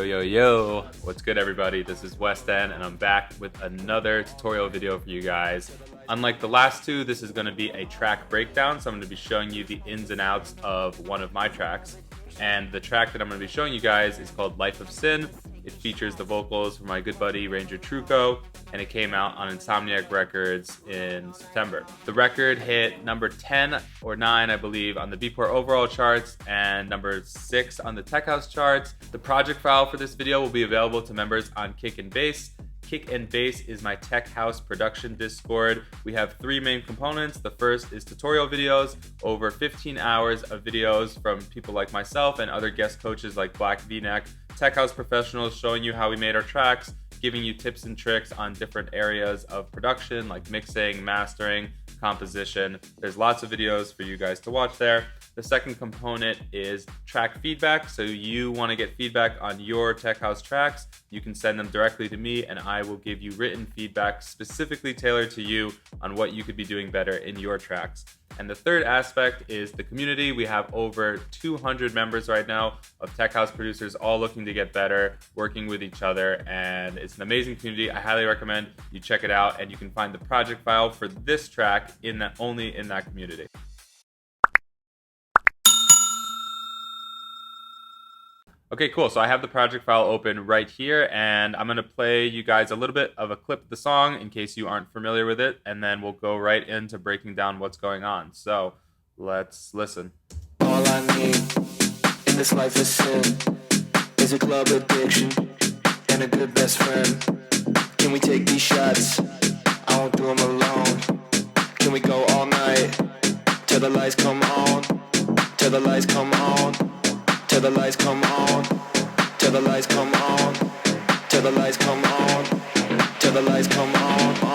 Yo, yo, yo, what's good everybody? This is Weston and I'm back with another tutorial video for you guys. Unlike the last two, this is going to be a track breakdown, so I'm going to be showing you the ins and outs of one of my tracks. And the track that I'm going to be showing you guys is called Life of Sin. It features the vocals from my good buddy Ranger Truco, and it came out on Insomniac Records in September. The record hit number 10 or 9, I believe, on the Beatport overall charts and number 6 on the Tech House charts. The project file for this video will be available to members on Kick and Bass. Kick and Bass is my tech house production Discord. We have 3 main components. The first is tutorial videos, over 15 hours of videos from people like myself and other guest coaches like Black V-Neck, tech house professionals showing you how we made our tracks, giving you tips and tricks on different areas of production like mixing, mastering, composition. There's lots of videos for you guys to watch there. The second component is track feedback. So you want to get feedback on your tech house tracks, you can send them directly to me and I will give you written feedback specifically tailored to you on what you could be doing better in your tracks. And the third aspect is the community. We have over 200 members right now of tech house producers all looking to get better, working with each other, and it's an amazing community. I highly recommend you check it out, and you can find the project file for this track only in that community. Okay, cool. So I have the project file open right here, and I'm going to play you guys a little bit of a clip of the song in case you aren't familiar with it, and then we'll go right into breaking down what's going on. So let's listen. All I need in this life is sin, is a club addiction and a good best friend. Can we take these shots? I won't do them alone. Can we go all night till the lights come on? Till the lights come on. Till the lights come on, till the lights come on, till the lights come on, till the lights come on,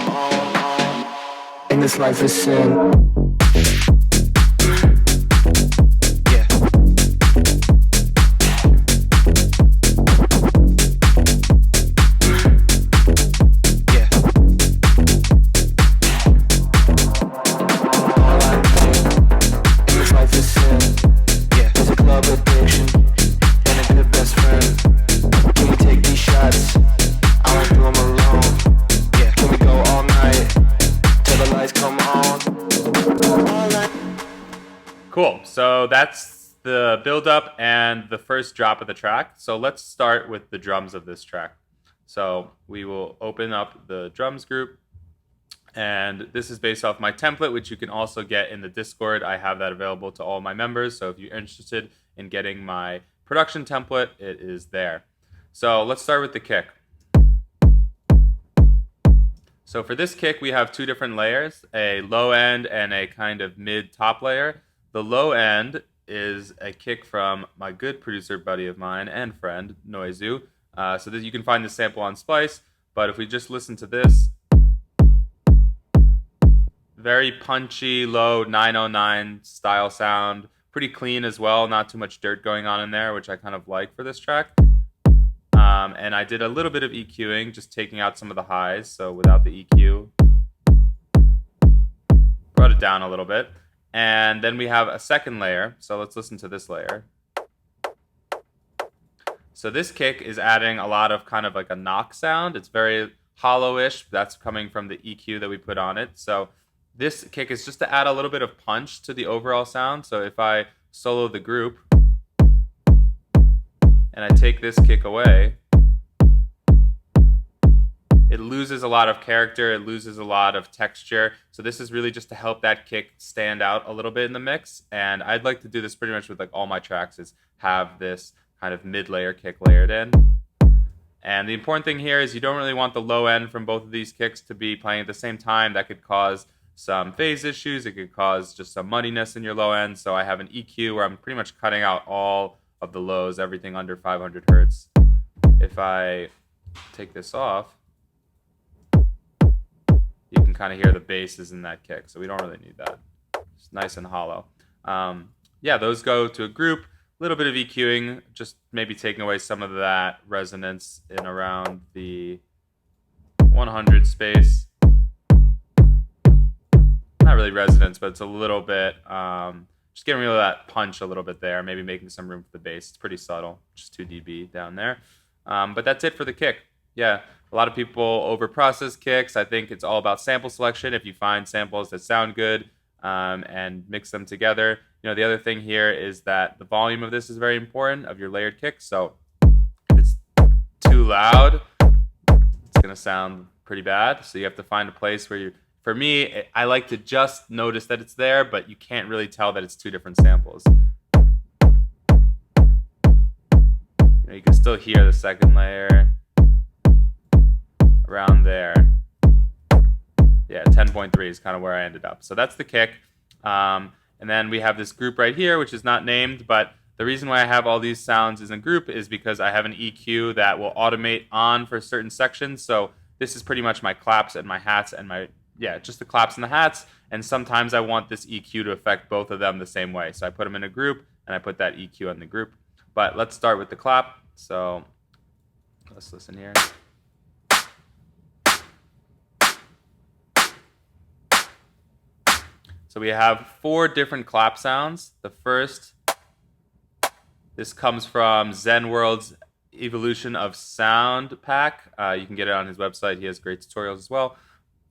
on. In this life is sin. Cool, so that's the build-up and the first drop of the track. So let's start with the drums of this track. So we will open up the drums group, and this is based off my template, which you can also get in the Discord. I have that available to all my members, so if you're interested in getting my production template, it is there. So let's start with the kick. So for this kick, we have 2 different layers, a low end and a kind of mid-top layer. The low end is a kick from my good producer buddy of mine and friend, Noizu. So that you can find the sample on Splice, but if we just listen to this, very punchy, low 909 style sound, pretty clean as well, not too much dirt going on in there, which I kind of like for this track. And I did a little bit of EQing, just taking out some of the highs, so without the EQ. Brought it down a little bit. And then we have a second layer, so let's listen to this layer. So this kick is adding a lot of kind of like a knock sound. It's very hollow-ish. That's coming from the EQ that we put on it. So this kick is just to add a little bit of punch to the overall sound. So if I solo the group and I take this kick away, it loses a lot of character, it loses a lot of texture. So this is really just to help that kick stand out a little bit in the mix. And I'd like to do this pretty much with like all my tracks, is have this kind of mid-layer kick layered in. And the important thing here is you don't really want the low end from both of these kicks to be playing at the same time. That could cause some phase issues, it could cause just some muddiness in your low end. So I have an EQ where I'm pretty much cutting out all of the lows, everything under 500 hertz. If I take this off, you can kind of hear the basses in that kick, so we don't really need that. It's nice and hollow. Yeah, those go to a group. A little bit of EQing, just maybe taking away some of that resonance in around the 100 space. Not really resonance, but it's a little bit just getting rid of that punch a little bit there, maybe making some room for the bass. It's pretty subtle, just 2 dB down there. But that's it for the kick. Yeah, a lot of people overprocess kicks. I think it's all about sample selection. If you find samples that sound good and mix them together. The other thing here is that the volume of this is very important, of your layered kick. So if it's too loud, it's going to sound pretty bad. So you have to find a place where for me, I like to just notice that it's there, but you can't really tell that it's 2 different samples. You can still hear the second layer around there. Yeah, 10.3 is kind of where I ended up. So that's the kick. And then we have this group right here, which is not named, but the reason why I have all these sounds as a group is because I have an EQ that will automate on for certain sections. So this is pretty much my claps and my hats and just the claps and the hats. And sometimes I want this EQ to affect both of them the same way. So I put them in a group and I put that EQ in the group. But let's start with the clap. So let's listen here. So we have 4 different clap sounds. The first, this comes from Zen World's Evolution of Sound pack. You can get it on his website. He has great tutorials as well.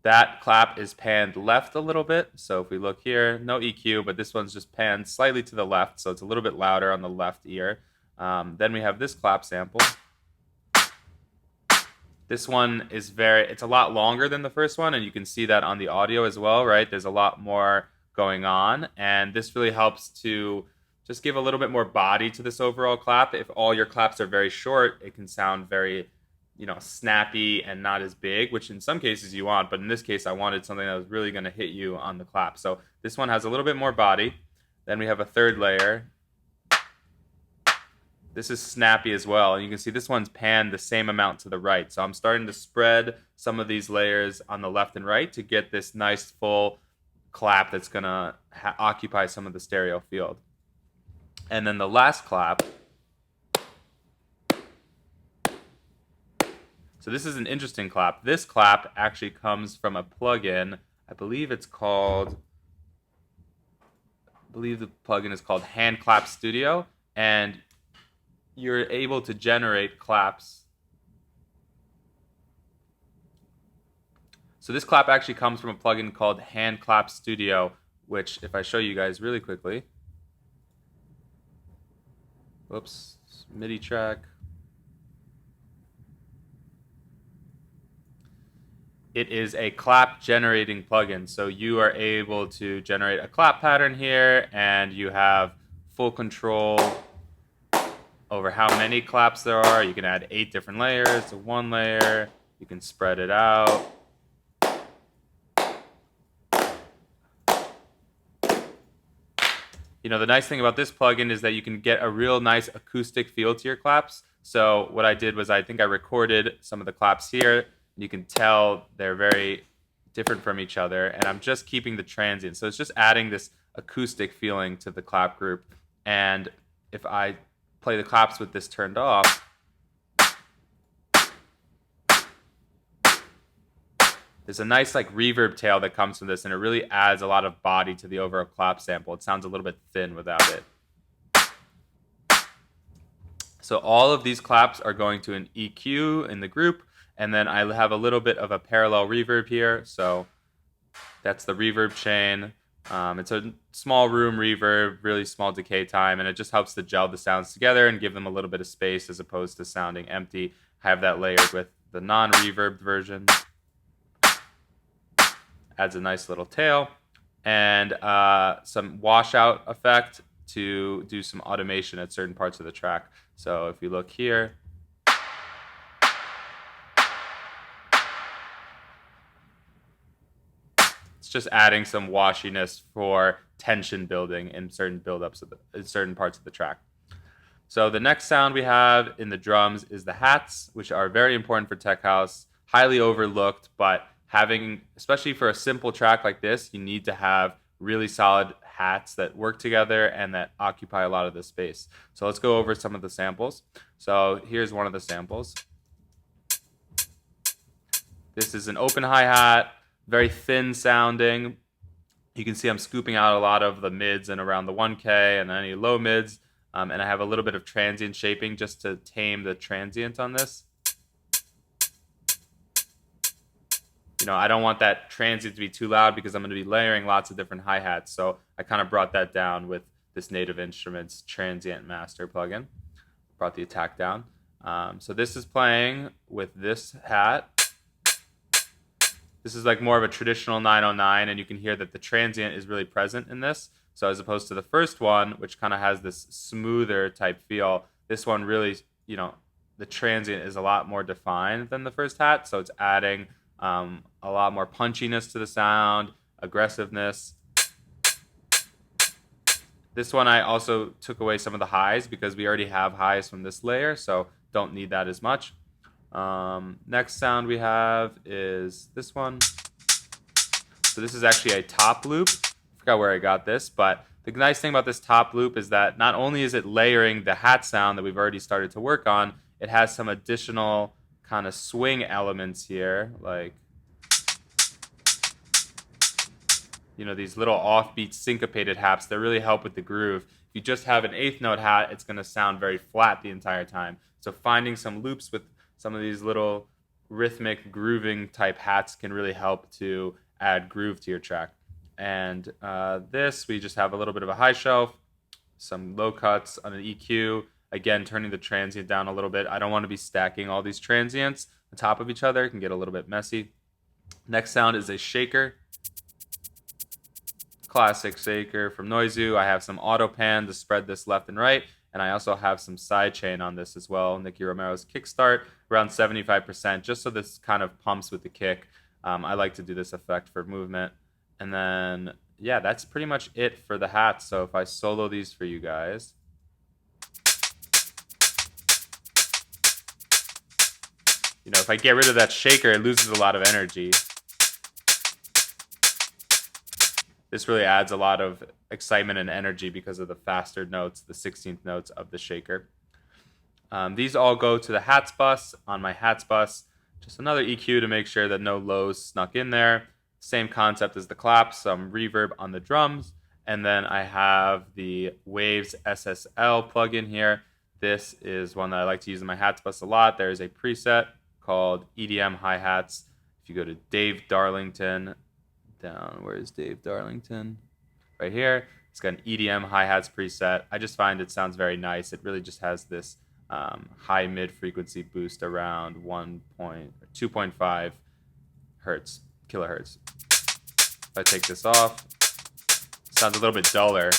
That clap is panned left a little bit. So if we look here, no EQ, but this one's just panned slightly to the left. So it's a little bit louder on the left ear. Then we have this clap sample. This one is it's a lot longer than the first one, and you can see that on the audio as well, right? There's a lot more going on, and this really helps to just give a little bit more body to this overall clap. If all your claps are very short, it can sound very, snappy and not as big, which in some cases you want, but in this case I wanted something that was really going to hit you on the clap. So this one has a little bit more body. Then we have a third layer. This is snappy as well, and you can see this one's panned the same amount to the right. So I'm starting to spread some of these layers on the left and right to get this nice full clap that's going to occupy some of the stereo field. And then the last clap. So this is an interesting clap. This clap actually comes from a plugin. I believe the plugin is called Hand Clap Studio, and you're able to generate claps. So this clap actually comes from a plugin called Hand Clap Studio, which if I show you guys really quickly, whoops, MIDI track. It is a clap generating plugin. So you are able to generate a clap pattern here, and you have full control over how many claps there are. You can add 8 different layers to 1 layer. You can spread it out. The nice thing about this plugin is that you can get a real nice acoustic feel to your claps. So what I did was I think I recorded some of the claps here. You can tell they're very different from each other, and I'm just keeping the transient. So it's just adding this acoustic feeling to the clap group. And if I play the claps with this turned off, there's a nice reverb tail that comes from this, and it really adds a lot of body to the overall clap sample. It sounds a little bit thin without it. So all of these claps are going to an EQ in the group, and then I have a little bit of a parallel reverb here. So that's the reverb chain. It's a small room reverb, really small decay time, and it just helps to gel the sounds together and give them a little bit of space as opposed to sounding empty. I have that layered with the non-reverbed version. Adds a nice little tail, and some washout effect to do some automation at certain parts of the track. So if you look here, it's just adding some washiness for tension building in certain buildups in certain parts of the track. So the next sound we have in the drums is the hats, which are very important for tech house, highly overlooked, but especially for a simple track like this, you need to have really solid hats that work together and that occupy a lot of the space. So let's go over some of the samples. So here's one of the samples. This is an open hi-hat, very thin sounding, You can see I'm scooping out a lot of the mids and around the 1K and any low mids. And I have a little bit of transient shaping just to tame the transient on this. You know, I don't want that transient to be too loud because I'm going to be layering lots of different hi-hats. So I kind of brought that down with this Native Instruments Transient Master plugin. Brought the attack down. So this is playing with this hat. This is like more of a traditional 909, and you can hear that the transient is really present in this. So as opposed to the first one, which kind of has this smoother type feel, this one really, you know, the transient is a lot more defined than the first hat. So it's adding a lot more punchiness to the sound, aggressiveness. This one I also took away some of the highs because we already have highs from this layer, so don't need that as much. Next sound we have is this one. So this is actually a top loop. I forgot where I got this, but the nice thing about this top loop is that not only is it layering the hat sound that we've already started to work on, it has some additional kind of swing elements here, like, you know, these little offbeat syncopated haps that really help with the groove. If you just have an eighth note hat, it's going to sound very flat the entire time. So finding some loops with some of these little rhythmic grooving type hats can really help to add groove to your track. And this, we just have a little bit of a high shelf, some low cuts on an EQ, again turning the transient down a little bit. I don't want to be stacking all these transients on top of each other. It can get a little bit messy. Next sound is a shaker. Classic shaker from Noizu. I have some auto pan to spread this left and right, and I also have some sidechain on this as well. Nicky Romero's kickstart, around 75%, just so this kind of pumps with the kick. I like to do this effect for movement. And then, yeah, that's pretty much it for the hats. So if I solo these for you guys. You know, if I get rid of that shaker, it loses a lot of energy. This really adds a lot of excitement and energy because of the faster notes, the 16th notes of the shaker. These all go to the hats bus. On my hats bus, just another EQ to make sure that no lows snuck in there. Same concept as the claps, some reverb on the drums. And then I have the Waves SSL plugin here. This is one that I like to use in my hats bus a lot. There is a preset called EDM hi-hats. If you go to Dave Darlington, down, where is Dave Darlington? Right here. It's got an EDM hi-hats preset. I just find it sounds very nice. It really just has this high mid frequency boost around 2.5 hertz, kilohertz. If I take this off, it sounds a little bit duller.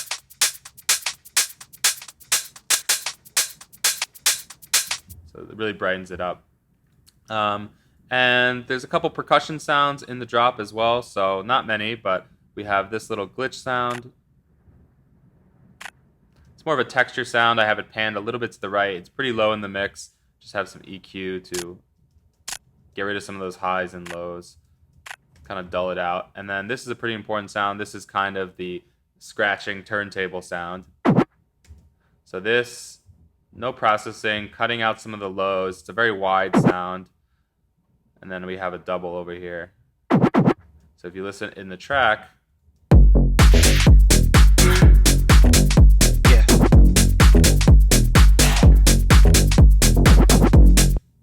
So it really brightens it up. And there's a couple percussion sounds in the drop as well, so not many, but we have this little glitch sound. It's more of a texture sound. I have it panned a little bit to the right. It's pretty low in the mix. Just have some EQ to get rid of some of those highs and lows, kind of dull it out. And then this is a pretty important sound. This is kind of the scratching turntable sound. So this, no processing, cutting out some of the lows. It's a very wide sound. And then we have a double over here. So if you listen in the track,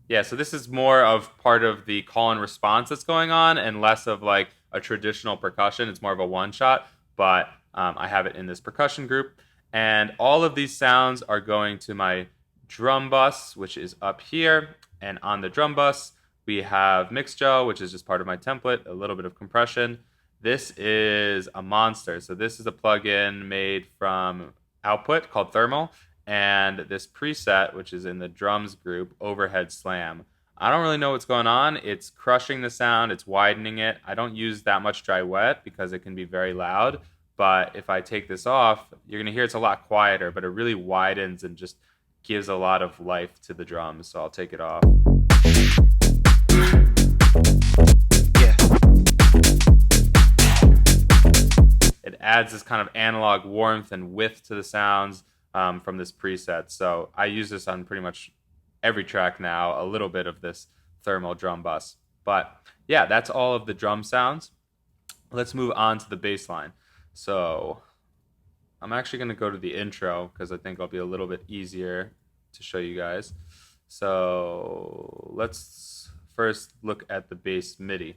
yeah, so this is more of part of the call and response that's going on and less of like a traditional percussion. It's more of a one shot, but I have it in this percussion group. And all of these sounds are going to my drum bus, which is up here. And on the drum bus, we have Mixgel, which is just part of my template, a little bit of compression. This is a monster. So this is a plugin made from Output called Thermal. And this preset, which is in the drums group, Overhead Slam. I don't really know what's going on. It's crushing the sound. It's widening it. I don't use that much dry wet because it can be very loud. But if I take this off, you're going to hear it's a lot quieter, but it really widens and just gives a lot of life to the drums. So I'll take it off. Yeah. It adds this kind of analog warmth and width to the sounds from this preset. So I use this on pretty much every track now, a little bit of this thermal drum bus. But yeah, that's all of the drum sounds. Let's move on to the bass line. So I'm actually going to go to the intro because I think it'll be a little bit easier to show you guys. So let's first look at the bass MIDI.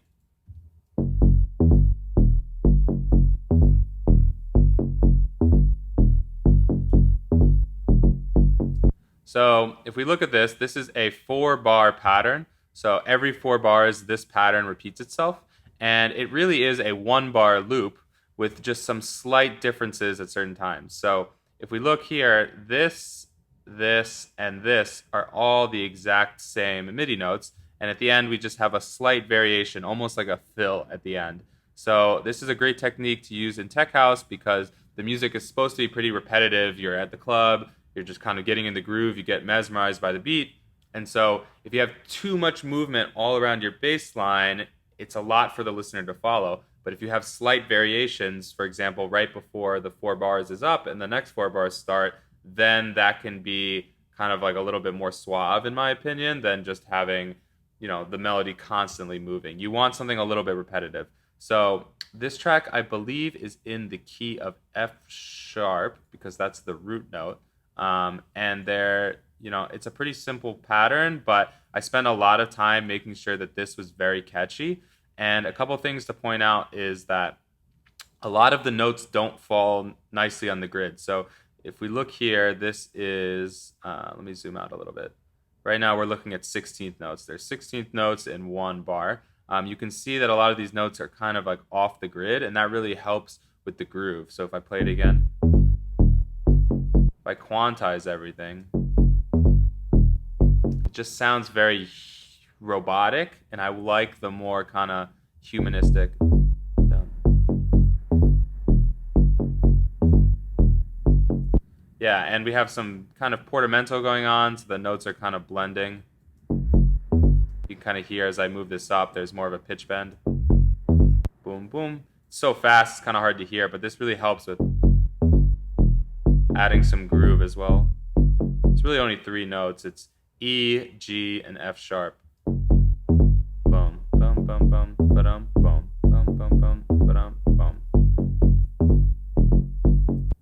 So if we look at this, this is a 4-bar pattern. So every 4 bars, this pattern repeats itself. And it really is a 1-bar loop with just some slight differences at certain times. So if we look here, this, and this are all the exact same MIDI notes. And at the end, we just have a slight variation, almost like a fill at the end. So this is a great technique to use in tech house because the music is supposed to be pretty repetitive. You're at the club, you're just kind of getting in the groove, you get mesmerized by the beat. And so if you have too much movement all around your bass line, it's a lot for the listener to follow. But if you have slight variations, for example, right before the 4 bars is up and the next 4 bars start, then that can be kind of like a little bit more suave, in my opinion, than just having, you know, the melody constantly moving. You want something a little bit repetitive. So this track, I believe, is in the key of F sharp because that's the root note. And there, you know, it's a pretty simple pattern, but I spent a lot of time making sure that this was very catchy. And a couple things to point out is that a lot of the notes don't fall nicely on the grid. So if we look here, this is, let me zoom out a little bit. Right now we're looking at 16th notes. There's 16th notes in 1 bar. You can see that a lot of these notes are kind of like off the grid, and that really helps with the groove. So if I play it again, if I quantize everything, it just sounds very robotic, and I like the more kind of humanistic. Yeah, and we have some kind of portamento going on, so the notes are kind of blending. You can kind of hear as I move this up, there's more of a pitch bend. Boom, boom. It's so fast, it's kind of hard to hear, but this really helps with adding some groove as well. It's really only 3 notes. It's E, G, and F sharp. Boom, boom, boom, boom, ba-dum, boom, boom, boom, boom, ba-dum, boom.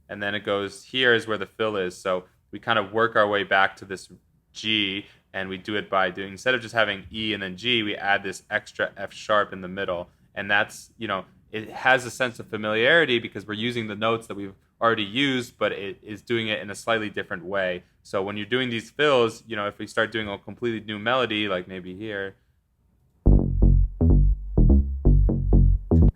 And then it goes, here is where the fill is. So we kind of work our way back to this G, and we do it by doing, instead of just having E and then G, we add this extra F sharp in the middle. And that's, you know, it has a sense of familiarity because we're using the notes that we've already used, but it is doing it in a slightly different way. So when you're doing these fills, you know, if we start doing a completely new melody, like maybe here, I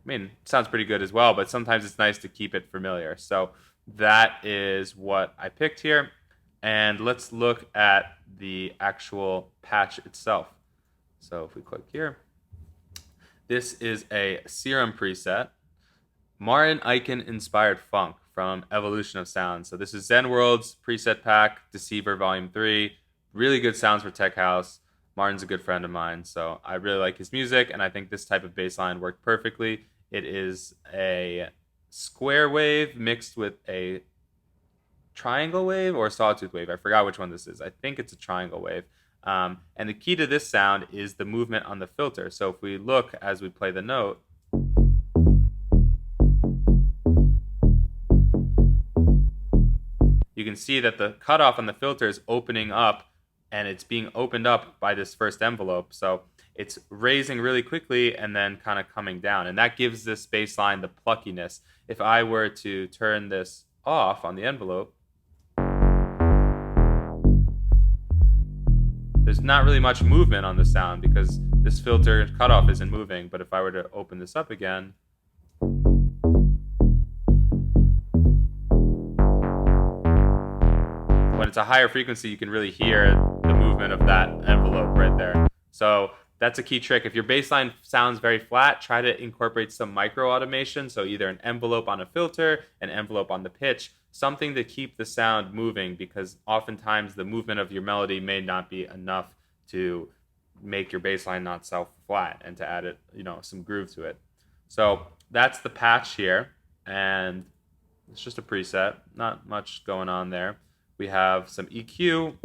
mean, it sounds pretty good as well, but sometimes it's nice to keep it familiar. So that is what I picked here. And let's look at the actual patch itself. So if we click here, this is a Serum preset, Martin Eichen inspired funk from Evolution of Sound. So this is Zen World's preset pack, Deceiver Volume 3. Really good sounds for tech house. Martin's a good friend of mine, so I really like his music, and I think this type of bass line worked perfectly. It is a square wave mixed with a triangle wave or a sawtooth wave. I forgot which one this is. I think it's a triangle wave. And the key to this sound is the movement on the filter. So if we look as we play the note, you can see that the cutoff on the filter is opening up, and it's being opened up by this first envelope. So it's raising really quickly and then kind of coming down. And that gives this bass line the pluckiness. If I were to turn this off on the envelope, there's not really much movement on the sound because this filter cutoff isn't moving. But if I were to open this up again, when it's a higher frequency, you can really hear the movement of that envelope right there. So that's a key trick. If your bass line sounds very flat, try to incorporate some micro automation. So either an envelope on a filter, an envelope on the pitch, something to keep the sound moving, because oftentimes the movement of your melody may not be enough to make your bass line not sound flat and to add it, you know, some groove to it. So that's the patch here, and it's just a preset, not much going on there. We have some EQ,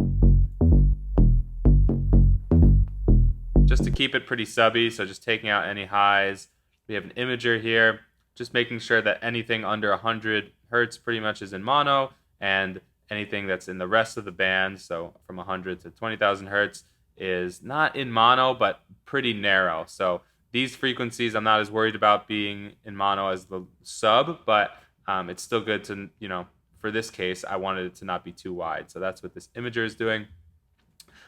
just to keep it pretty subby, so just taking out any highs. We have an imager here. just making sure that anything under 100 hertz pretty much is in mono, and anything that's in the rest of the band, so from 100 to 20,000 hertz, is not in mono but pretty narrow. So these frequencies I'm not as worried about being in mono as the sub, but it's still good to, for this case, I wanted it to not be too wide. So that's what this imager is doing.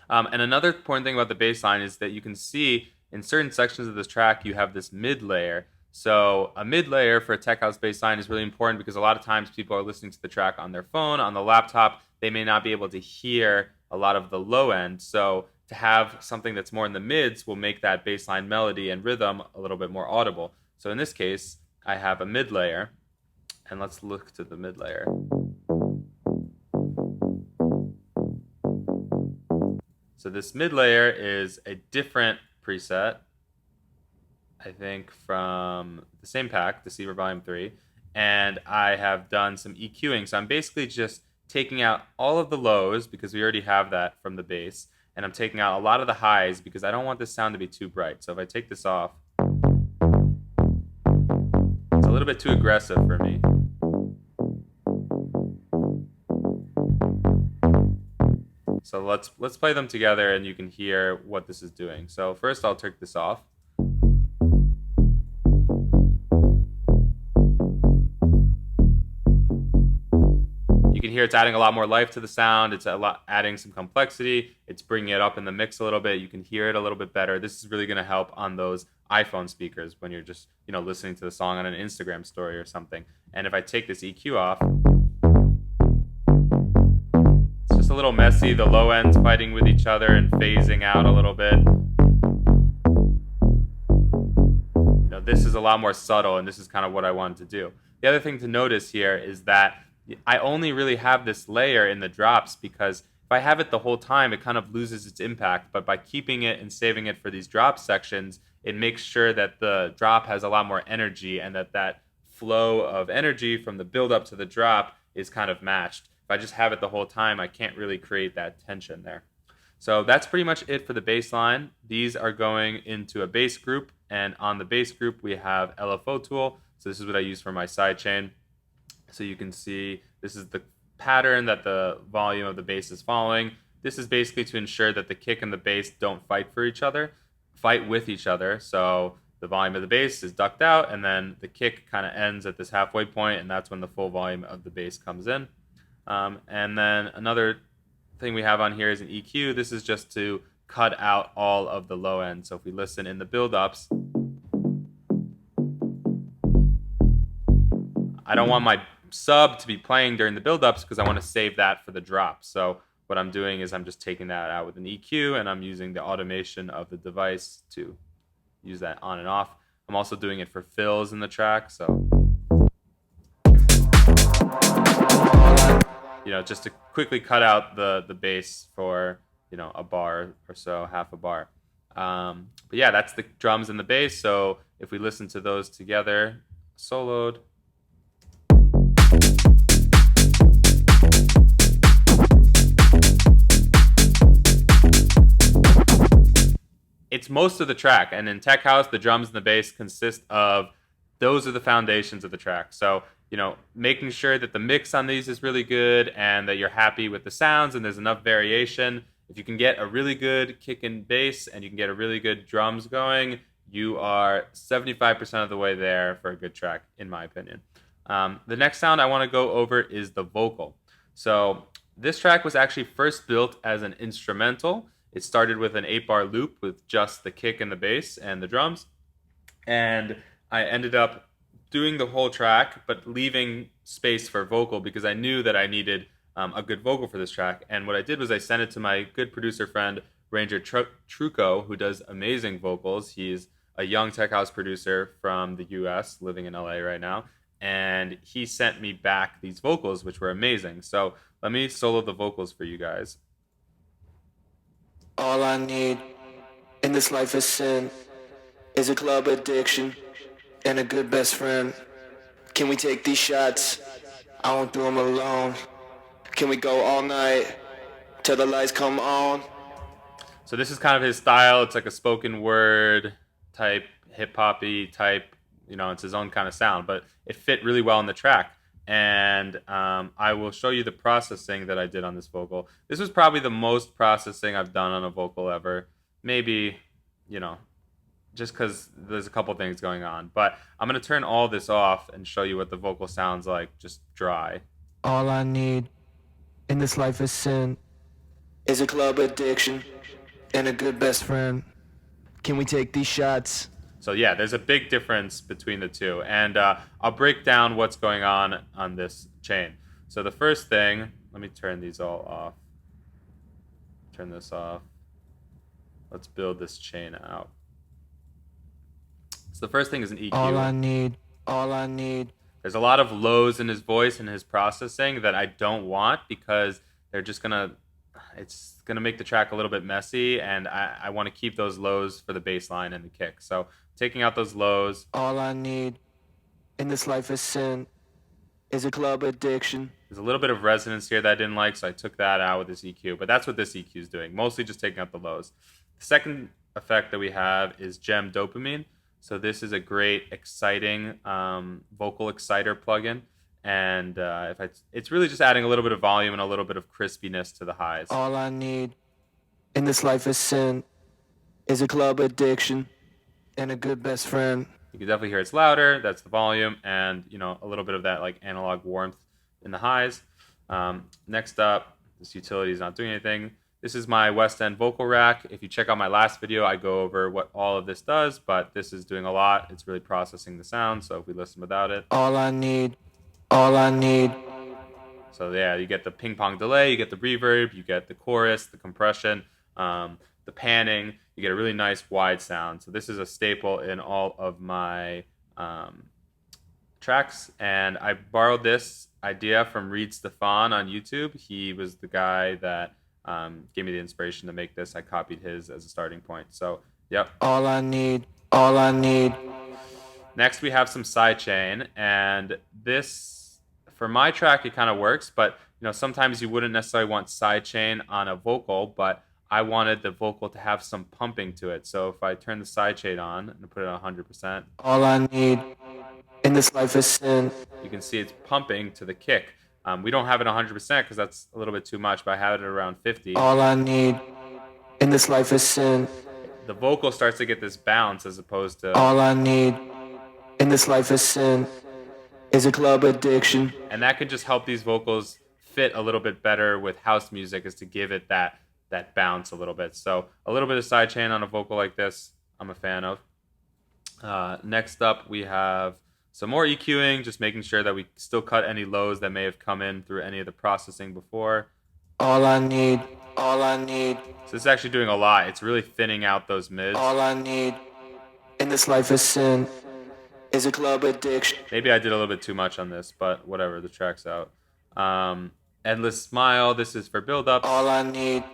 And another important thing about the bass line is that you can see in certain sections of this track, you have this mid layer. So a mid layer for a tech house bass line is really important because a lot of times people are listening to the track on their phone, on the laptop. They may not be able to hear a lot of the low end. So to have something that's more in the mids will make that bass line melody and rhythm a little bit more audible. So in this case, I have a mid layer, and let's look to the mid layer. So this mid layer is a different preset, I think from the same pack, Deceiver Volume 3, and I have done some EQing. So I'm basically just taking out all of the lows because we already have that from the bass, and I'm taking out a lot of the highs because I don't want this sound to be too bright. So if I take this off, it's a little bit too aggressive for me. So let's play them together and you can hear what this is doing. So first I'll take this off. You can hear it's adding a lot more life to the sound. It's adding some complexity. It's bringing it up in the mix a little bit. You can hear it a little bit better. This is really going to help on those iPhone speakers when you're just, listening to the song on an Instagram story or something. And if I take this EQ off, it's just a little messy. The low ends fighting with each other and phasing out a little bit. This is a lot more subtle, and this is kind of what I wanted to do. The other thing to notice here is that I only really have this layer in the drops because if I have it the whole time, it kind of loses its impact. But by keeping it and saving it for these drop sections, it makes sure that the drop has a lot more energy and that flow of energy from the build up to the drop is kind of matched. If I just have it the whole time, I can't really create that tension there. So that's pretty much it for the bass line. These are going into a bass group, and on the bass group we have LFO tool. So this is what I use for my sidechain. So you can see this is the pattern that the volume of the bass is following. This is basically to ensure that the kick and the bass don't fight with each other. So the volume of the bass is ducked out, and then the kick kind of ends at this halfway point, and that's when the full volume of the bass comes in. And then another thing we have on here is an EQ. This is just to cut out all of the low end. So if we listen in the build-ups, I don't want my sub to be playing during the build-ups because I want to save that for the drop. So what I'm doing is I'm just taking that out with an EQ, and I'm using the automation of the device to use that on and off. I'm also doing it for fills in the track, so just to quickly cut out the bass for a bar or so, half a bar. But yeah, that's the drums and the bass. So if we listen to those together, soloed. It's most of the track, and in tech house, the drums and the bass consist of, those are the foundations of the track. So making sure that the mix on these is really good and that you're happy with the sounds and there's enough variation. If you can get a really good kick and bass and you can get a really good drums going, you are 75% of the way there for a good track, in my opinion. The next sound I want to go over is the vocal. So this track was actually first built as an instrumental. It started with an 8-bar loop with just the kick and the bass and the drums. And I ended up doing the whole track, but leaving space for vocal because I knew that I needed a good vocal for this track. And what I did was I sent it to my good producer friend, Ranger Trucco, who does amazing vocals. He's a young tech house producer from the US, living in LA right now. And he sent me back these vocals, which were amazing. So let me solo the vocals for you guys. All I need in this life is sin, is a club addiction and a good best friend. Can we take these shots? I won't do them alone. Can we go all night till the lights come on? So this is kind of his style. It's like a spoken word type, hip-hoppy type You know, it's his own kind of sound, but it fit really well in the track. And I will show you the processing that I did on this vocal. This was probably the most processing I've done on a vocal ever. Maybe, you know, just because there's a couple things going on. But I'm going to turn all this off and show you what the vocal sounds like, just dry. All I need in this life is sin, is a club addiction, and a good best friend. Can we take these shots? So yeah, there's a big difference between the two. And I'll break down what's going on this chain. So the first thing, let me turn these all off. Turn this off. Let's build this chain out. So the first thing is an EQ. All I need. There's a lot of lows in his voice and his processing that I don't want because they're just it's gonna make the track a little bit messy, and I want to keep those lows for the bass line and the kick. So taking out those lows. All I need in this life is sin, is a club addiction. There's a little bit of resonance here that I didn't like, so I took that out with this EQ. But that's what this EQ is doing, mostly just taking out the lows. The second effect that we have is gem dopamine. So this is a great, exciting vocal exciter plugin. And it's really just adding a little bit of volume and a little bit of crispiness to the highs. All I need in this life is sin, is a club addiction, and a good best friend. You can definitely hear it's louder. That's the volume, and you know, a little bit of that like analog warmth in the highs. Next up, this utility is not doing anything. This is my West End vocal rack. If you check out my last video, I go over what all of this does, but this is doing a lot. It's really processing the sound, so if we listen without it. All I need. So yeah, you get the ping pong delay, you get the reverb, you get the chorus, the compression, the panning. You get a really nice wide sound. So this is a staple in all of my tracks, and I borrowed this idea from Reed Stefan on YouTube. He was the guy that gave me the inspiration to make this. I copied his as a starting point. So, yep. All I need. Next, we have some sidechain, and this, for my track, it kind of works, but you know, sometimes you wouldn't necessarily want sidechain on a vocal, but I wanted the vocal to have some pumping to it. So if I turn the sidechain on and put it on 100%, all I need in this life is sin. You can see it's pumping to the kick. We don't have it 100% because that's a little bit too much, but I have it at around 50. All I need in this life is sin. The vocal starts to get this bounce as opposed to... All I need in this life is sin, is a club addiction. And that can just help these vocals fit a little bit better with house music, is to give it that bounce a little bit. So a little bit of sidechain on a vocal like this, I'm a fan of. Next up, we have some more EQing, just making sure that we still cut any lows that may have come in through any of the processing before. All I need. So this is actually doing a lot. It's really thinning out those mids. All I need in this life is sin, is a club addiction. Maybe I did a little bit too much on this, but whatever, the track's out. Endless Smile, this is for build-ups. All I need.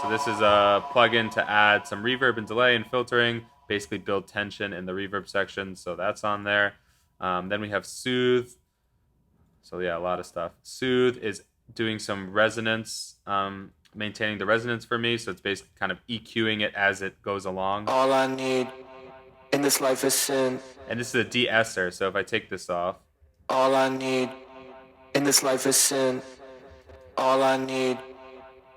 So this is a plugin to add some reverb and delay and filtering, basically build tension in the reverb section, so that's on there. Then we have Soothe. So yeah, a lot of stuff. Soothe is doing some resonance, maintaining the resonance for me, so it's basically kind of EQing it as it goes along. All I need in this life is sin. And this is a de-esser, so if I take this off. All I need in this life is sin. All I need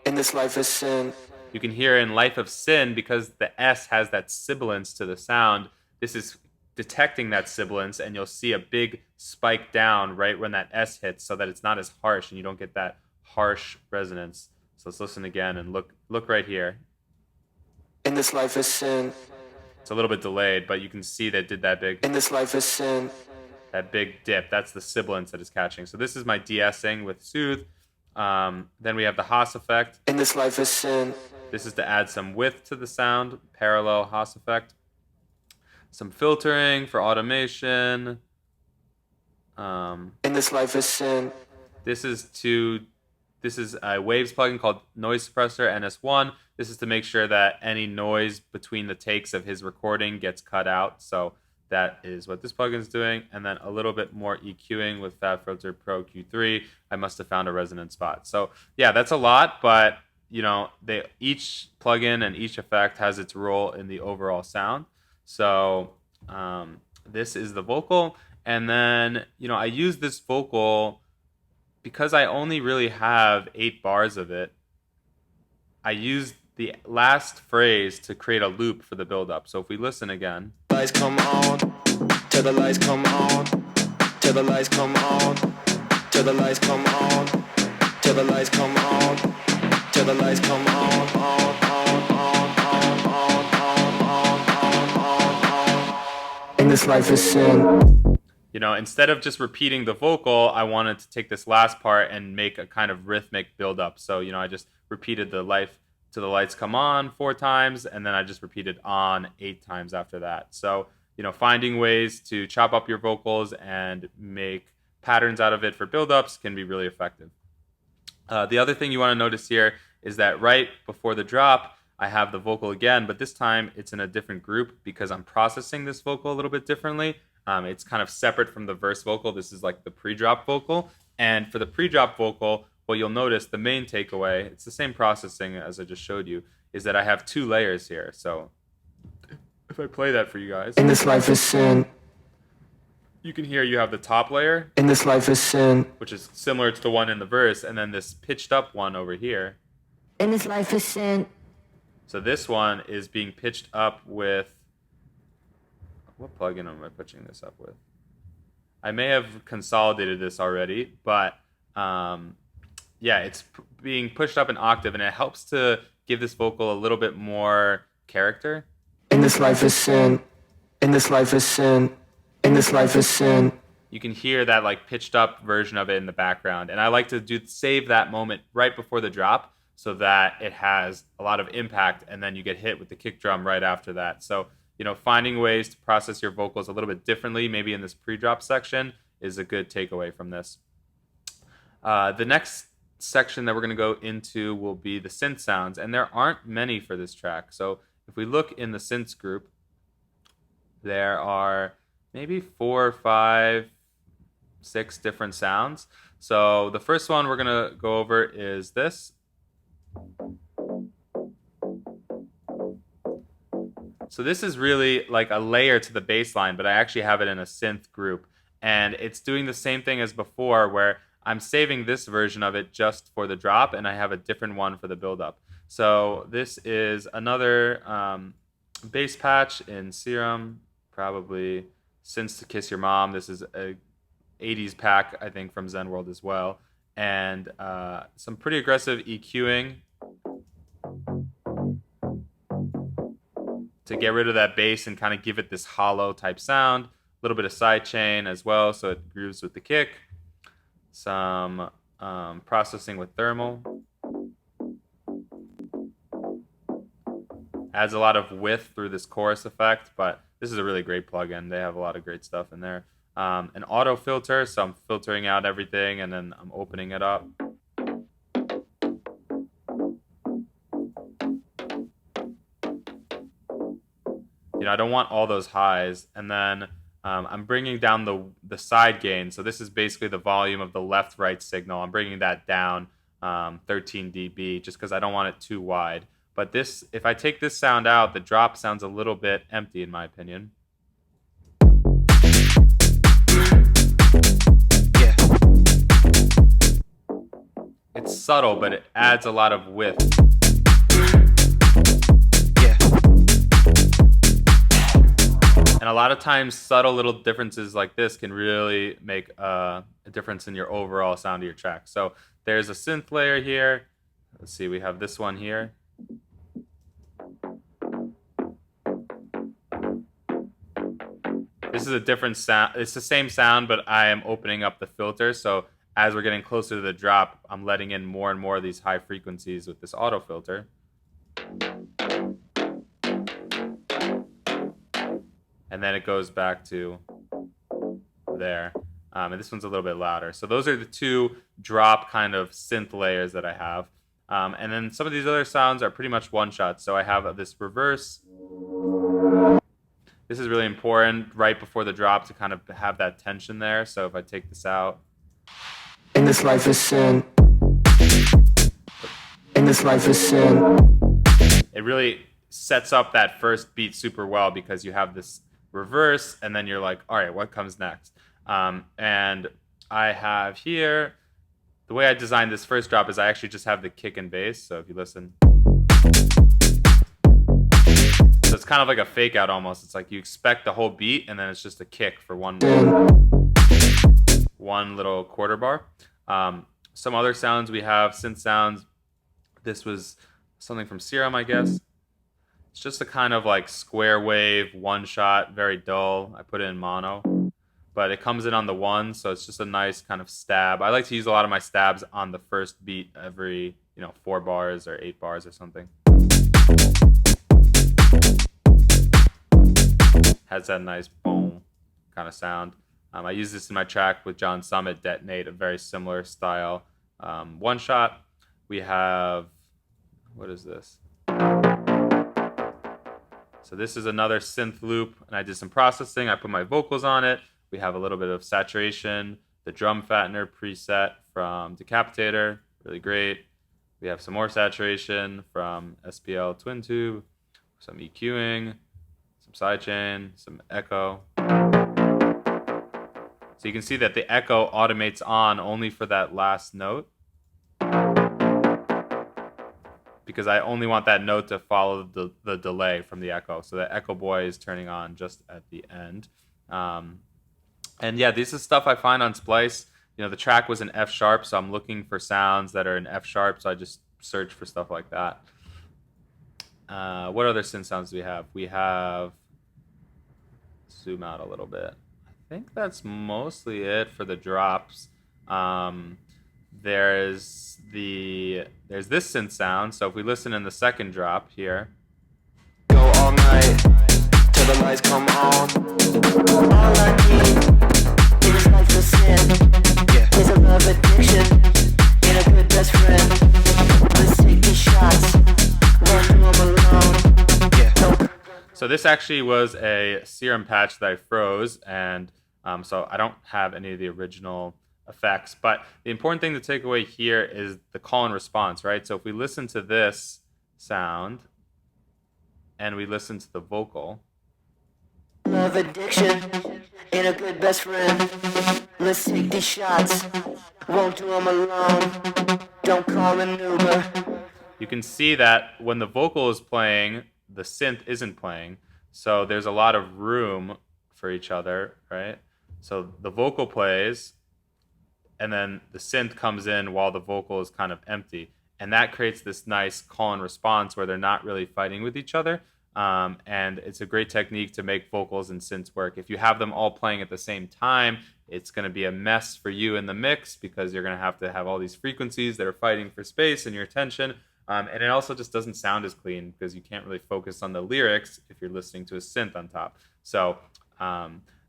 in this life is sin. You can hear in Life of Sin, because the S has that sibilance to the sound, this is detecting that sibilance, and you'll see a big spike down right when that S hits, so that it's not as harsh and you don't get that harsh resonance. So let's listen again and look right here. In this life is sin. It's a little bit delayed, but you can see that it did that big... In this life is sin. That big dip, that's the sibilance that is catching. So this is my de-essing with Soothe. Then we have the Haas effect. In this life is sin. This is to add some width to the sound, parallel Haas effect. Some filtering for automation. In this life is sin. This is a Waves plugin called Noise Suppressor NS1. This is to make sure that any noise between the takes of his recording gets cut out. So that is what this plugin is doing. And then a little bit more EQing with FabFilter Pro Q3. I must have found a resonant spot. So yeah, that's a lot, but you know, each plugin and each effect has its role in the overall sound. So this is the vocal. And then, I use this vocal because I only really have 8 bars of it. I use the last phrase to create a loop for the build-up. So if we listen again. Lights come on, till the lights come on, till the lights come on, till the lights come on, till the lights come on, till the lights come on, and this life is sin. Instead of just repeating the vocal, I wanted to take this last part and make a kind of rhythmic build-up. So, I just repeated the life to the lights come on 4 times, and then I just repeated on 8 times after that. So, finding ways to chop up your vocals and make patterns out of it for build-ups can be really effective. The other thing you want to notice here is that right before the drop, I have the vocal again, but this time it's in a different group because I'm processing this vocal a little bit differently. It's kind of separate from the verse vocal. This is like the pre-drop vocal. And for the pre-drop vocal, what you'll notice, the main takeaway, it's the same processing as I just showed you, is that I have 2 layers here. So if I play that for you guys. In this life is sin. You can hear you have the top layer. In this life is sin. Which is similar to the one in the verse, and then this pitched up one over here. In this life is sin. So this one is being pitched up with... What plugin am I pitching this up with? I may have consolidated this already, but yeah, it's being pushed up an octave, and it helps to give this vocal a little bit more character. In this life is sin. In this life is sin. In this life is sin. You can hear that like pitched up version of it in the background, and I like to save that moment right before the drop so that it has a lot of impact, and then you get hit with the kick drum right after that. So finding ways to process your vocals a little bit differently, maybe in this pre-drop section, is a good takeaway from this. The next section that we're going to go into will be the synth sounds, and there aren't many for this track. So if we look in the synths group, there are maybe 4, 5, 6 different sounds. So the first one we're going to go over is this. So this is really like a layer to the bass line, but I actually have it in a synth group. And it's doing the same thing as before, where I'm saving this version of it just for the drop, and I have a different one for the build-up. So this is another bass patch in Serum, probably Since to Kiss Your Mom. This is a 80s pack, I think, from Zen World as well. And some pretty aggressive EQing to get rid of that bass and kind of give it this hollow type sound. A little bit of sidechain as well, so it grooves with the kick. Some processing with thermal. Adds a lot of width through this chorus effect, but this is a really great plugin. They have a lot of great stuff in there. An auto filter, so I'm filtering out everything and then I'm opening it up. I don't want all those highs. And then I'm bringing down the side gain. So this is basically the volume of the left-right signal. I'm bringing that down 13 dB just because I don't want it too wide. But this, if I take this sound out, the drop sounds a little bit empty in my opinion. Yeah. It's subtle, but it adds a lot of width. And a lot of times, subtle little differences like this can really make a difference in your overall sound of your track. So there's a synth layer here. Let's see, we have this one here. This is a different sound. It's the same sound, but I am opening up the filter. So as we're getting closer to the drop, I'm letting in more and more of these high frequencies with this auto filter. And then it goes back to there. And this one's a little bit louder. So those are the 2 drop kind of synth layers that I have. And then some of these other sounds are pretty much one-shots. So I have this reverse. This is really important right before the drop to kind of have that tension there. So if I take this out. In this life is sin. In this life is sin. It really sets up that first beat super well because you have this reverse, and then you're like, all right, what comes next? And I have here, the way I designed this first drop is I actually just have the kick and bass. So if you listen, so it's kind of like a fake out almost. It's like you expect the whole beat, and then it's just a kick for one little quarter bar. Some other sounds we have, synth sounds. This was something from Serum, I guess. It's just a kind of like square wave, one shot, very dull. I put it in mono, but it comes in on the one, so it's just a nice kind of stab. I like to use a lot of my stabs on the first beat every, 4 bars or 8 bars or something. Has that nice boom kind of sound. I use this in my track with John Summit, Detonate, a very similar style one shot. We have, what is this? So this is another synth loop, and I did some processing. I put my vocals on it. We have a little bit of saturation, the drum fattener preset from Decapitator, really great. We have some more saturation from SPL Twin Tube, some EQing, some sidechain, some echo. So you can see that the echo automates on only for that last note, because I only want that note to follow the delay from the echo. So the echo boy is turning on just at the end. And yeah, this is stuff I find on Splice. The track was in F sharp, so I'm looking for sounds that are in F sharp, so I just search for stuff like that. What other synth sounds do we have? We have, zoom out a little bit. I think that's mostly it for the drops. There's this synth sound. So if we listen in the second drop here, Go all night till the lights come on. All I need is life to sin. Is a love addiction and a good best friend. Let's take these shots. Run through them alone. so this actually was a Serum patch that I froze, and so I don't have any of the original effects. But the important thing to take away here is the call and response, right? So if we listen to this sound and we listen to the vocal, love addiction and a good best friend. Let's take these shots. Won't do them alone. Don't call an Uber. you can see that when the vocal is playing, the synth isn't playing. So there's a lot of room for each other, right? So the vocal plays, and then the synth comes in while the vocal is kind of empty. And that creates this nice call and response where they're not really fighting with each other. And it's a great technique to make vocals and synths work. If you have them all playing at the same time, it's going to be a mess for you in the mix, because you're going to have all these frequencies that are fighting for space and your attention. And it also just doesn't sound as clean, because you can't really focus on the lyrics if you're listening to a synth on top. So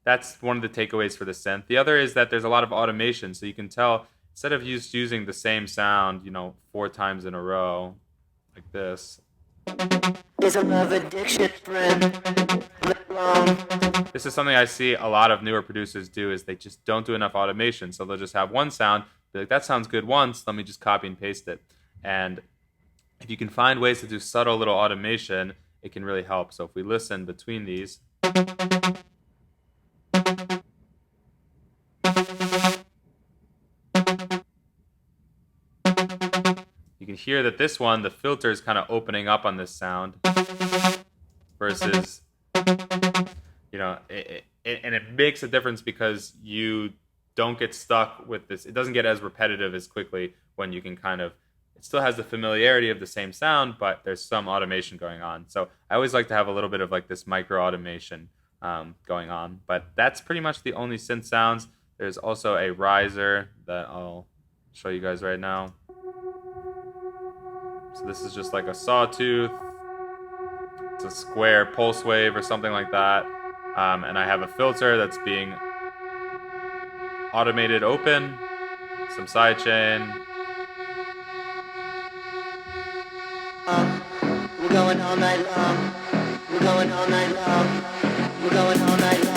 that's one of the takeaways for the synth. The other is that there's a lot of automation. So you can tell, instead of just using the same sound, 4 times in a row, like this. Is a love addiction, friend. This is something I see a lot of newer producers do, is they just don't do enough automation. So they'll just have one sound, be like, that sounds good once, let me just copy and paste it. And if you can find ways to do subtle little automation, it can really help. So if we listen between these, you can hear that this one, the filter is kind of opening up on this sound, versus, and it makes a difference because you don't get stuck with this. It doesn't get as repetitive as quickly when you can it still has the familiarity of the same sound, but there's some automation going on. So I always like to have a little bit of like this micro automation going on. But that's pretty much the only synth sounds. There's also a riser that I'll show you guys right now. So this is just like a sawtooth. It's a square pulse wave or something like that. And I have a filter that's being automated open, some sidechain. We're going all night long. We're going all night long. We're going all night long.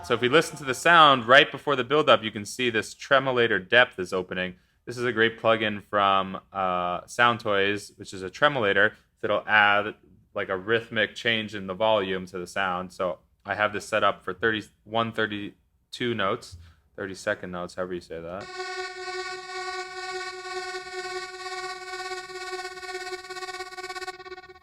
So if we listen to the sound right before the build-up, you can see this tremolator depth is opening. This is a great plugin from Sound Toys, which is a tremolator that'll add like a rhythmic change in the volume to the sound. So I have this set up for 32 notes, 30-second notes, however you say that.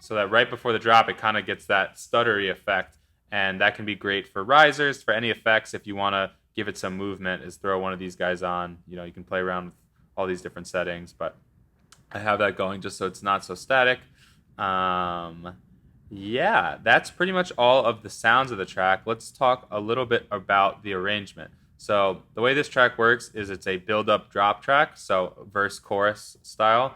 So that right before the drop, it kind of gets that stuttery effect. And that can be great for risers, for any effects. If you want to give it some movement, is throw one of these guys on. You know, you can play around with all these different settings, but I have that going just so it's not so static. Yeah, that's pretty much all of the sounds of the track. Let's talk a little bit about the arrangement. So the way this track works is it's a build-up drop track, so verse-chorus style.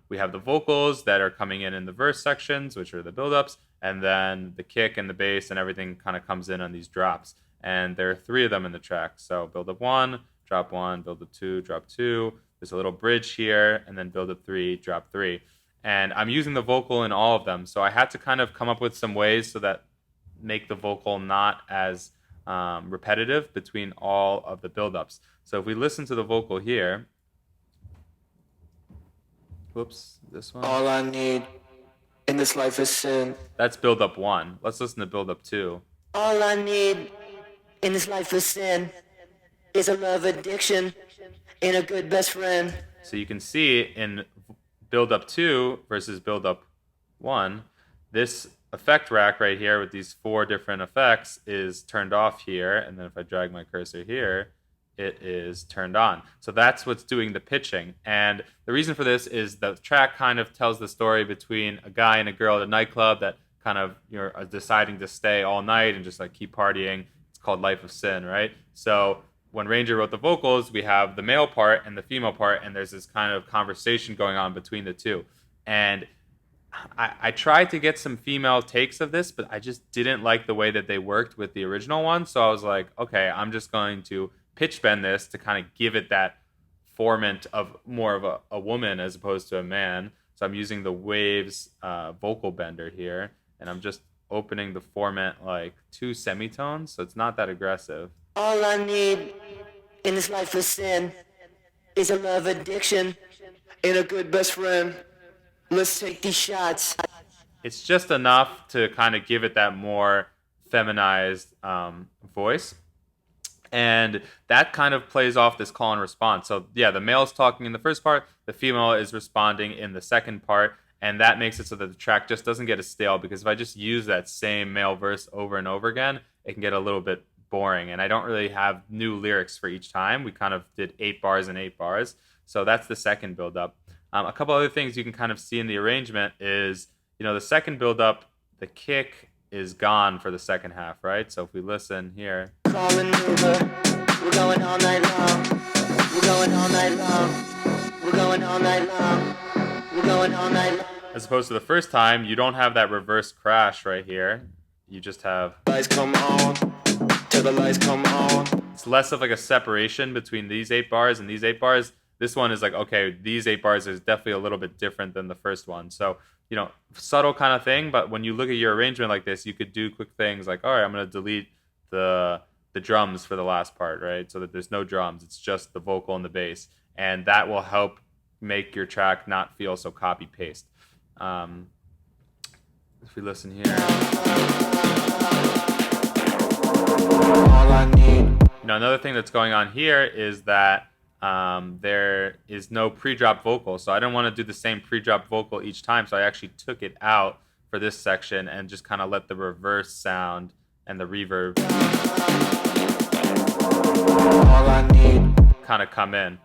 We have the vocals that are coming in the verse sections, which are the build-ups, and then the kick and the bass and everything kind of comes in on these drops. And there are 3 of them in the track. So build-up 1, drop 1, build-up 2, drop 2. There's a little bridge here, and then build-up 3, drop 3. And I'm using the vocal in all of them, so I had to kind of come up with some ways so that make the vocal not as repetitive between all of the buildups. So if we listen to the vocal here, whoops, this one. All I need in this life is sin. That's buildup 1. Let's listen to buildup 2. All I need in this life is sin is a love addiction and a good best friend. So you can see in buildup 2 versus buildup 1, this effect rack right here with these 4 different effects is turned off here, and then if I drag my cursor here, it is turned on. So that's what's doing the pitching. And the reason for this is the track kind of tells the story between a guy and a girl at a nightclub that kind of, you know, are deciding to stay all night and just like keep partying. It's called Life of Sin, right? So when Ranger wrote the vocals, we have the male part and the female part, and there's this kind of conversation going on between the two. And I tried to get some female takes of this, but I just didn't like the way that they worked with the original one. So I was like, okay, I'm just going to pitch bend this to kind of give it that formant of more of a woman as opposed to a man. So I'm using the Waves vocal bender here, and I'm just opening the formant like 2 semitones, so it's not that aggressive. All I need in this life of sin is a love addiction and a good best friend. Let's take these shots. It's just enough to kind of give it that more feminized voice. And that kind of plays off this call and response. So yeah, the male is talking in the first part, the female is responding in the second part, and that makes it so that the track just doesn't get as stale, because if I just use that same male verse over and over again, it can get a little bit boring, and I don't really have new lyrics for each time. We kind of did 8 bars and 8 bars. So that's the second build-up. A couple other things you can kind of see in the arrangement is, you know, the second build-up, the kick is gone for the second half, right? So if we listen here. Calling Uber, we're going all night long. We're going all night long. We're going all night long. We're going all night long. As opposed to the first time, you don't have that reverse crash right here. You just have... Lights come on, till the lights come on. It's less of like a separation between these 8 bars and these 8 bars. This one is like, okay, these 8 bars is definitely a little bit different than the first one. So, you know, subtle kind of thing, but when you look at your arrangement like this, you could do quick things like, all right, I'm going to delete the drums for the last part, right? So that there's no drums. It's just the vocal and the bass. And that will help make your track not feel so copy-paste. If we listen here. All I need. You know, another thing that's going on here is that there is no pre-drop vocal, so I didn't want to do the same pre-drop vocal each time, so I actually took it out for this section and just kind of let the reverse sound and the reverb All I need. kind of come in.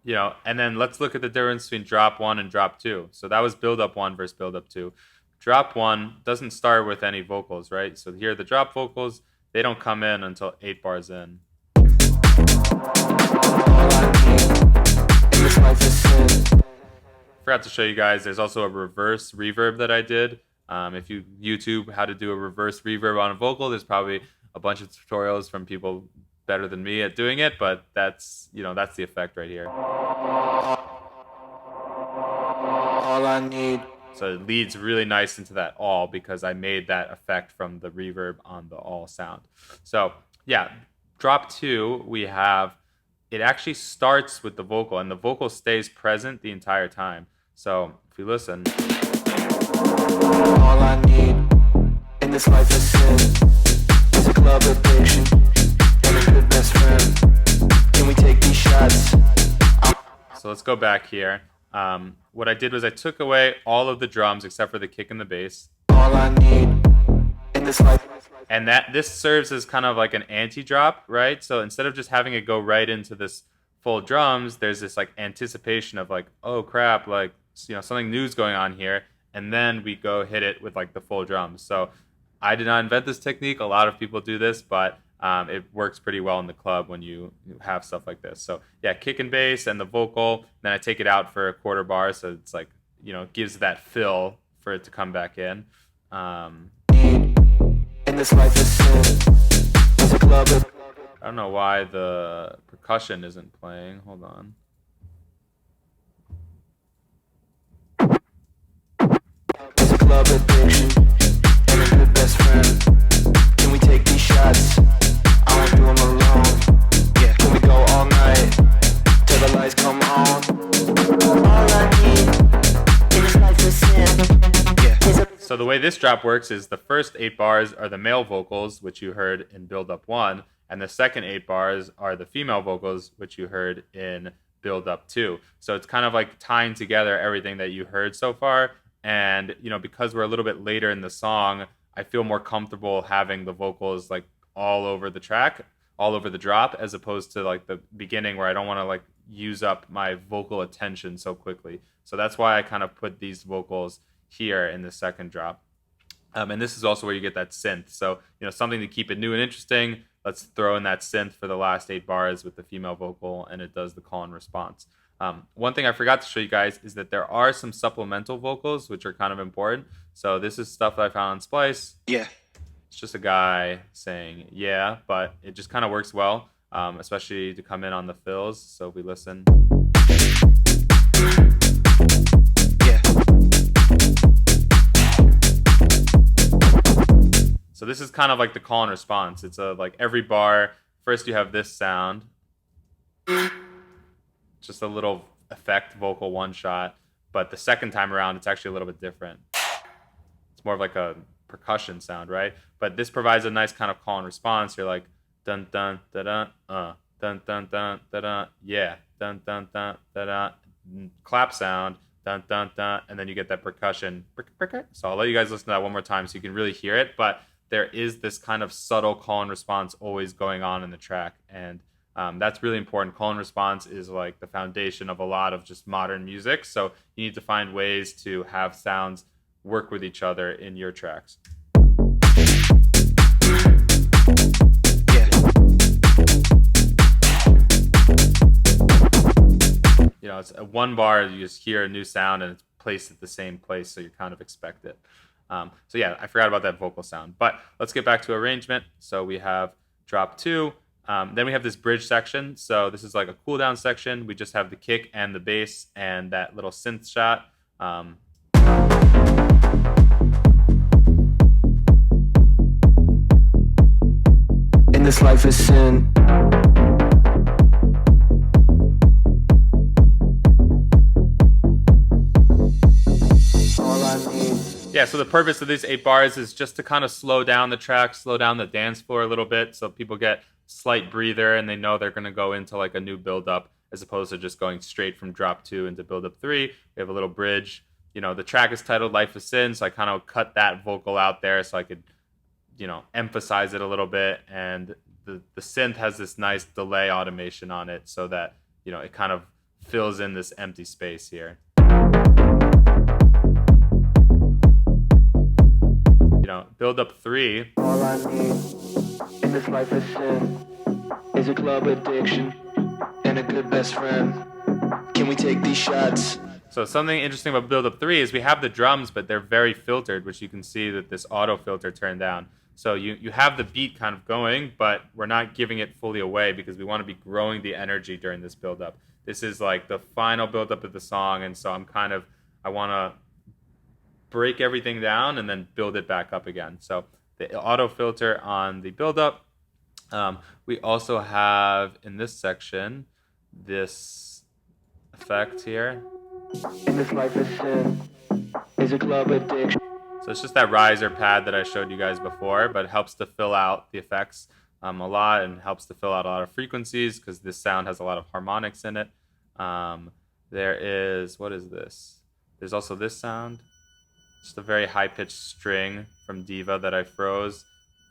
You know, and then let's look at the difference between drop 1 and drop 2. So that was build up 1 versus build up 2. Drop 1 doesn't start with any vocals, right? So here the drop vocals, they don't come in until 8 bars in. Forgot to show you guys, there's also a reverse reverb that I did. If you YouTube how to do a reverse reverb on a vocal, there's probably a bunch of tutorials from people better than me at doing it, but that's, you know, that's the effect right here. All I need. So it leads really nice into that all because I made that effect from the reverb on the all sound. So yeah, drop 2, we have it actually starts with the vocal, and the vocal stays present the entire time. So if you listen, All I need in this life is sin, is a club addiction and a good best friend. Can we take these shots? so let's go back here. What I did was I took away all of the drums except for the kick and the bass. All I need in this life. And that this serves as kind of like an anti-drop, right? So instead of just having it go right into this full drums, there's this like anticipation of like, oh crap, like something new's going on here, and then we go hit it with like the full drums. So I did not invent this technique. A lot of people do this, but it works pretty well in the club when you have stuff like this. So yeah, kick and bass and the vocal. Then I take it out for a quarter bar, so it's like gives that fill for it to come back in. In this life is sin, is a club. I don't know why the percussion isn't playing. Hold on. Is a club addiction and a good best friend. Can we take these shots? I won't do them alone. Yeah. Can we go all night till the lights come on? All I need in this life is sin. Yeah. So the way this drop works is the first 8 bars are the male vocals, which you heard in Build Up 1, and the second 8 bars are the female vocals, which you heard in Build Up 2. So it's kind of like tying together everything that you heard so far. And because we're a little bit later in the song, I feel more comfortable having the vocals like all over the track, all over the drop, as opposed to like the beginning where I don't want to like use up my vocal attention so quickly. So that's why I kind of put these vocals here in the second drop. And this is also where you get that synth. So, something to keep it new and interesting. Let's throw in that synth for the last 8 bars with the female vocal, and it does the call and response. One thing I forgot to show you guys is that there are some supplemental vocals, which are kind of important. So this is stuff that I found on Splice. Yeah. It's just a guy saying, yeah, but it just kind of works well, especially to come in on the fills. So we listen. So this is kind of like the call and response. It's like every bar, first you have this sound, just a little effect vocal one shot, but the second time around it's actually a little bit different. It's more of like a percussion sound, right? But this provides a nice kind of call and response. You're like dun dun da dun dun dun dun da dun, yeah, dun dun dun da dun, clap sound, dun dun dun, and then you get that percussion. So I'll let you guys listen to that one more time so you can really hear it. But there is this kind of subtle call and response always going on in the track, and that's really important. Call and response is like the foundation of a lot of just modern music, so you need to find ways to have sounds work with each other in your tracks. Yeah. It's a one bar, you just hear a new sound and it's placed at the same place, so you kind of expect it. So yeah, I forgot about that vocal sound, but let's get back to arrangement. So we have drop 2, then we have this bridge section. So this is like a cool down section. We just have the kick and the bass and that little synth shot. In this life is sin. Yeah, so the purpose of these 8 bars is just to kind of slow down the track, slow down the dance floor a little bit, so people get slight breather and they know they're going to go into like a new build up as opposed to just going straight from drop 2 into build up 3. We have a little bridge. The track is titled Life is Sin, so I kind of cut that vocal out there so I could, emphasize it a little bit. And the synth has this nice delay automation on it so that, it kind of fills in this empty space here. Build up 3. All I need in this life is sin, is a club addiction and a good best friend. Can we take these shots? So something interesting about build up 3 is we have the drums, but they're very filtered, which you can see that this auto filter turned down. So you have the beat kind of going, but we're not giving it fully away because we want to be growing the energy during this build up. This is like the final build up of the song, and so I want to break everything down and then build it back up again. So the auto filter on the build up. We also have in this section, this effect here. In this life is sin, is a club addiction. So it's just that riser pad that I showed you guys before, but it helps to fill out the effects a lot, and helps to fill out a lot of frequencies because this sound has a lot of harmonics in it. There is, what is this? There's also this sound. Just a very high-pitched string from Diva that I froze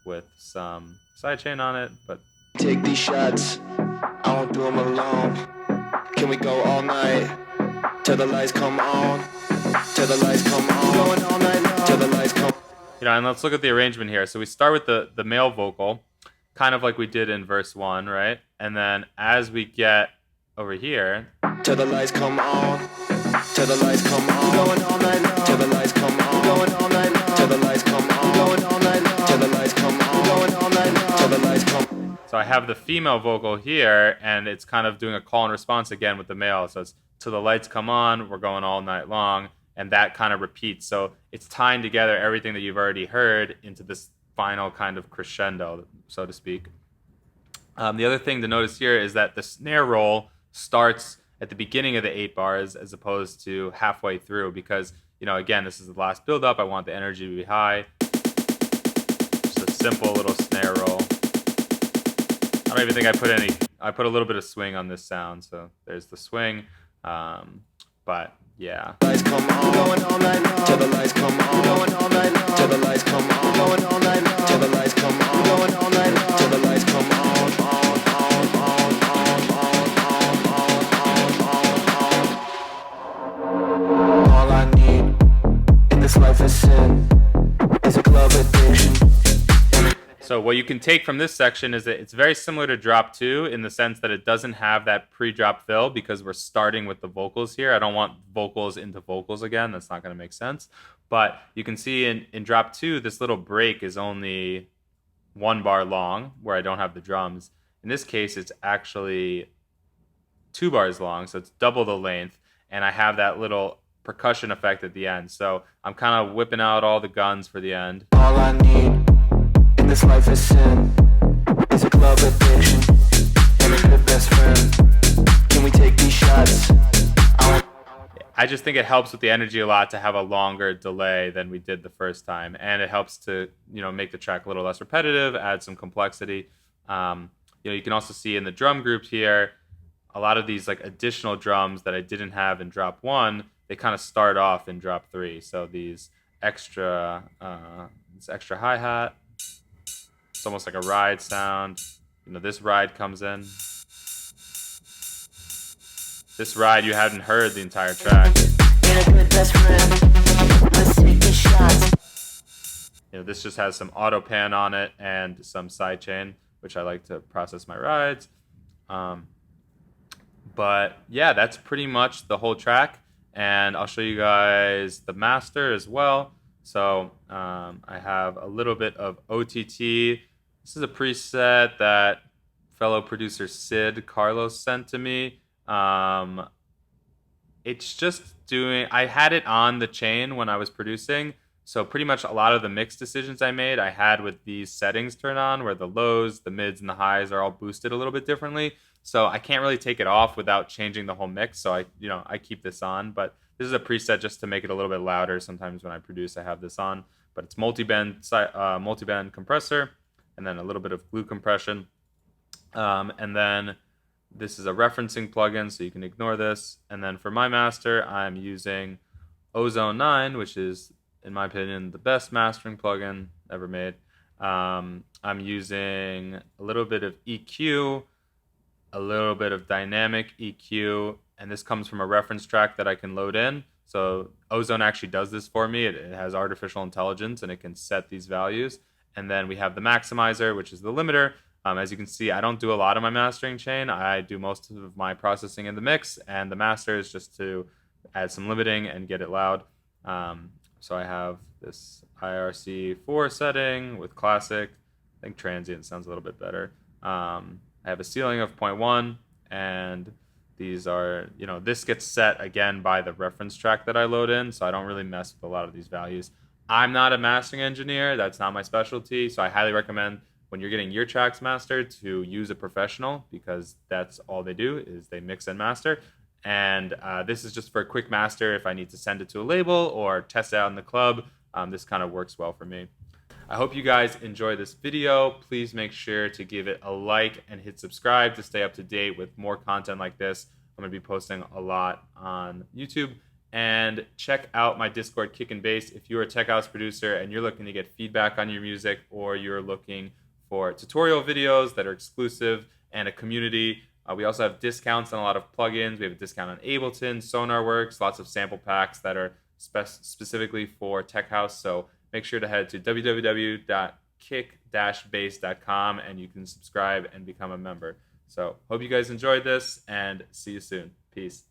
with some sidechain on it, but Take these shots, I won't do them alone. Can we go all night, till the lights come on, till the lights come on, going all night long, till the lights come. and let's look at the arrangement here. So we start with the male vocal, kind of like we did in verse 1, right? And then as we get over here, Till the lights come on, till the lights come on, going all night long, till the lights come on, going all night long, till the lights come on, going all night long, till the lights come on, going all night long, till the lights come. so I have the female vocal here, and it's kind of doing a call and response again with the male. So it's till the lights come on, we're going all night long, and that kind of repeats. So it's tying together everything that you've already heard into this final kind of crescendo, so to speak. The other thing to notice here is that the snare roll starts at the beginning of the 8 bars as opposed to halfway through, because, again, this is the last build up. I want the energy to be high. Just a simple little snare roll. I don't even think I put a little bit of swing on this sound. So there's the swing. But yeah. Lights come on, going all night long, till the lights come on, going all night long, till the lights come on, going all night long, till the lights come on, going all night long, till the lights come on. All I need in this life is sin, is a club addiction. So what you can take from this section is that it's very similar to drop 2 in the sense that it doesn't have that pre-drop fill because we're starting with the vocals here. I don't want vocals into vocals again. That's not going to make sense. But you can see in drop 2, this little break is only 1 bar long where I don't have the drums. In this case, it's actually 2 bars long, so it's double the length, and I have that little percussion effect at the end. So I'm kind of whipping out all the guns for the end. All I need in this life is sin, is a club addiction, and a good best friend. Can we take these shots? I just think it helps with the energy a lot to have a longer delay than we did the first time, and it helps to make the track a little less repetitive, add some complexity. You can also see in the drum group here, a lot of these like additional drums that I didn't have in drop 1, they kind of start off in drop 3. So these extra, this extra hi-hat, it's almost like a ride sound. This ride comes in. This ride you hadn't heard the entire track. This just has some auto pan on it and some sidechain, which I like to process my rides. But yeah, that's pretty much the whole track, and I'll show you guys the master as well. So I have a little bit of OTT. This is a preset that fellow producer Sid Carlos sent to me. It's just doing, I had it on the chain when I was producing, so pretty much a lot of the mix decisions I made I had with these settings turned on, where the lows, the mids, and the highs are all boosted a little bit differently. So I can't really take it off without changing the whole mix. So I keep this on, but this is a preset just to make it a little bit louder. Sometimes when I produce, I have this on, but it's multi-band compressor, and then a little bit of glue compression, and then this is a referencing plugin, so you can ignore this. And then for my master, I'm using Ozone 9, which is, in my opinion, the best mastering plugin ever made. I'm using a little bit of EQ, a little bit of dynamic EQ, and this comes from a reference track that I can load in. So Ozone actually does this for me. It has artificial intelligence, and it can set these values. And then we have the maximizer, which is the limiter. As you can see, I don't do a lot of my mastering chain. I do most of my processing in the mix, and the master is just to add some limiting and get it loud. So I have this IRC4 setting with classic. I think transient sounds a little bit better. I have a ceiling of 0.1, and these are, this gets set again by the reference track that I load in, so I don't really mess with a lot of these values. I'm not a mastering engineer. That's not my specialty, so I highly recommend when you're getting your tracks mastered to use a professional, because that's all they do is they mix and master. And this is just for a quick master if I need to send it to a label or test it out in the club. This kind of works well for me. I hope you guys enjoy this video. Please make sure to give it a like and hit subscribe to stay up to date with more content like this. I'm going to be posting a lot on YouTube. And check out my Discord, Kick and Bass, if you're a tech house producer and you're looking to get feedback on your music, or you're looking for tutorial videos that are exclusive and a community. We also have discounts on a lot of plugins. We have a discount on Ableton, SonarWorks, lots of sample packs that are specifically for tech house. So make sure to head to www.kick-bass.com and you can subscribe and become a member. So hope you guys enjoyed this, and see you soon. Peace.